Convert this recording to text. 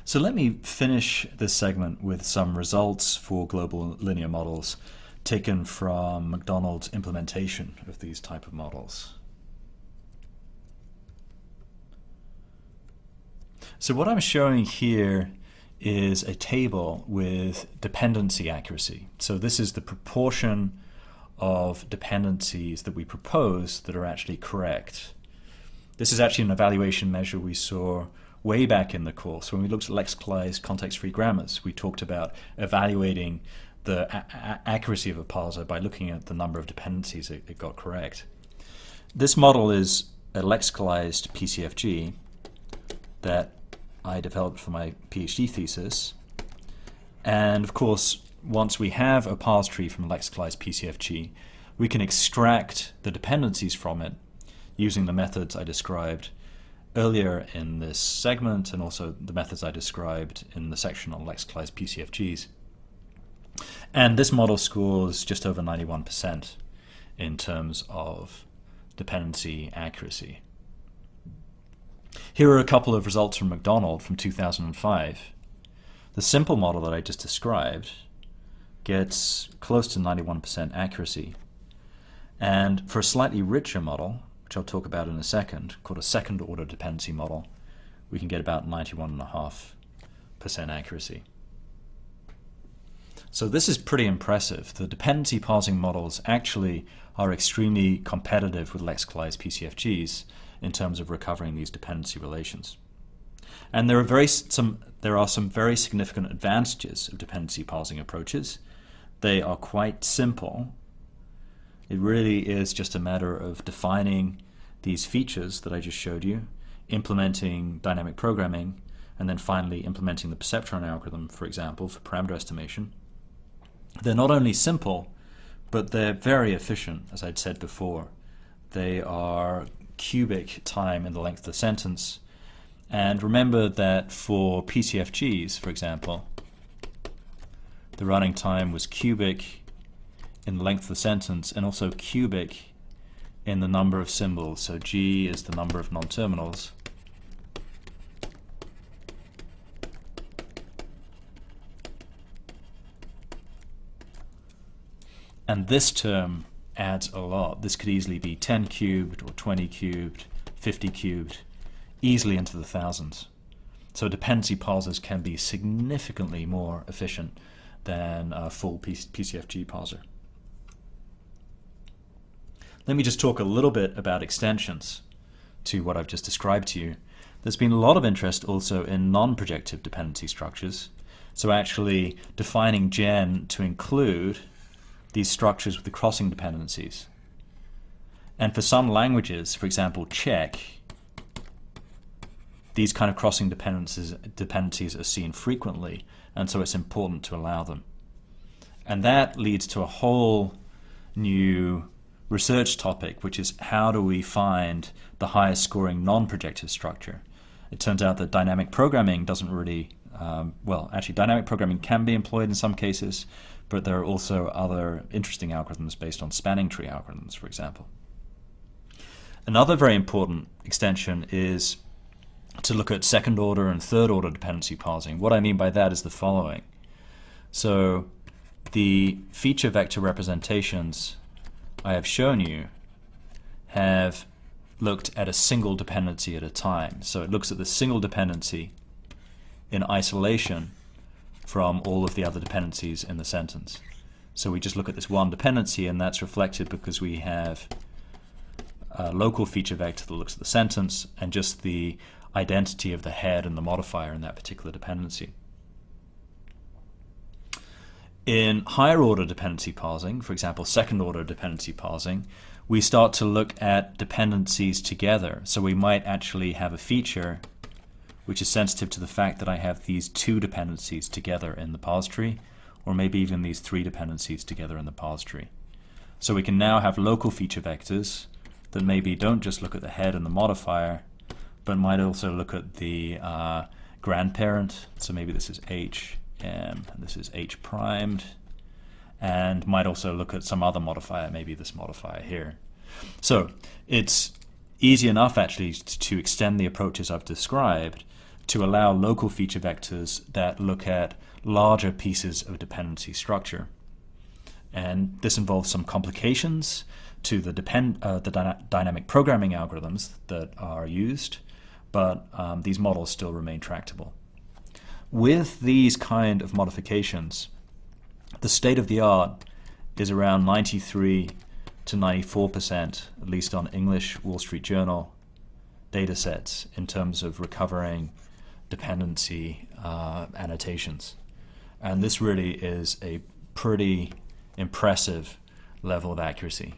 So let me finish this segment with some results for global linear models taken from McDonald's implementation of these type of models. So what I'm showing here is a table with dependency accuracy. So this is the proportion of dependencies that we propose that are actually correct. This is actually an evaluation measure we saw way back in the course. When we looked at lexicalized context-free grammars, we talked about evaluating the accuracy of a parser by looking at the number of dependencies it got correct. This model is a lexicalized PCFG that I developed for my PhD thesis. And of course, once we have a parse tree from a lexicalized PCFG, we can extract the dependencies from it using the methods I described earlier in this segment, and also the methods I described in the section on lexicalized PCFGs. And this model scores just over 91% in terms of dependency accuracy. Here are a couple of results from McDonald from 2005. The simple model that I just described gets close to 91% accuracy. And for a slightly richer model, which I'll talk about in a second, called a second order dependency model, we can get about 91.5% accuracy. So this is pretty impressive. The dependency parsing models actually are extremely competitive with lexicalized PCFGs in terms of recovering these dependency relations. And there are some very significant advantages of dependency parsing approaches. They are quite simple. It really is just a matter of defining these features that I just showed you, implementing dynamic programming, and then finally implementing the perceptron algorithm, for example, for parameter estimation. They're not only simple, but they're very efficient, as I'd said before. They are cubic time in the length of the sentence. And remember that for PCFGs, for example, the running time was cubic in the length of the sentence and also cubic in the number of symbols. So G is the number of non-terminals. And this term adds a lot. This could easily be 10 cubed or 20 cubed, 50 cubed, easily into the thousands. So dependency parsers can be significantly more efficient than a full PCFG parser. Let me just talk a little bit about extensions to what I've just described to you. There's been a lot of interest also in non-projective dependency structures. So actually defining gen to include these structures with the crossing dependencies. And for some languages, for example Czech, these kind of crossing dependencies are seen frequently, and so it's important to allow them. And that leads to a whole new research topic, which is how do we find the highest scoring non-projective structure. It turns out that dynamic programming doesn't really, actually dynamic programming can be employed in some cases, but there are also other interesting algorithms based on spanning tree algorithms, for example. Another very important extension is to look at second order and third order dependency parsing. What I mean by that is the following. So the feature vector representations I have shown you have looked at a single dependency at a time. So it looks at the single dependency in isolation from all of the other dependencies in the sentence. So we just look at this one dependency, and that's reflected because we have a local feature vector that looks at the sentence and just the identity of the head and the modifier in that particular dependency. In higher order dependency parsing, for example second order dependency parsing, we start to look at dependencies together. So we might actually have a feature which is sensitive to the fact that I have these two dependencies together in the parse tree, or maybe even these three dependencies together in the parse tree. So we can now have local feature vectors that maybe don't just look at the head and the modifier, but might also look at the grandparent. So maybe this is H, and this is H primed, and might also look at some other modifier, maybe this modifier here. So it's easy enough actually to extend the approaches I've described to allow local feature vectors that look at larger pieces of dependency structure. And this involves some complications to the dynamic programming algorithms that are used, but these models still remain tractable. With these kind of modifications, the state of the art is around 93 to 94%, at least on English Wall Street Journal data sets, in terms of recovering dependency annotations. And this really is a pretty impressive level of accuracy.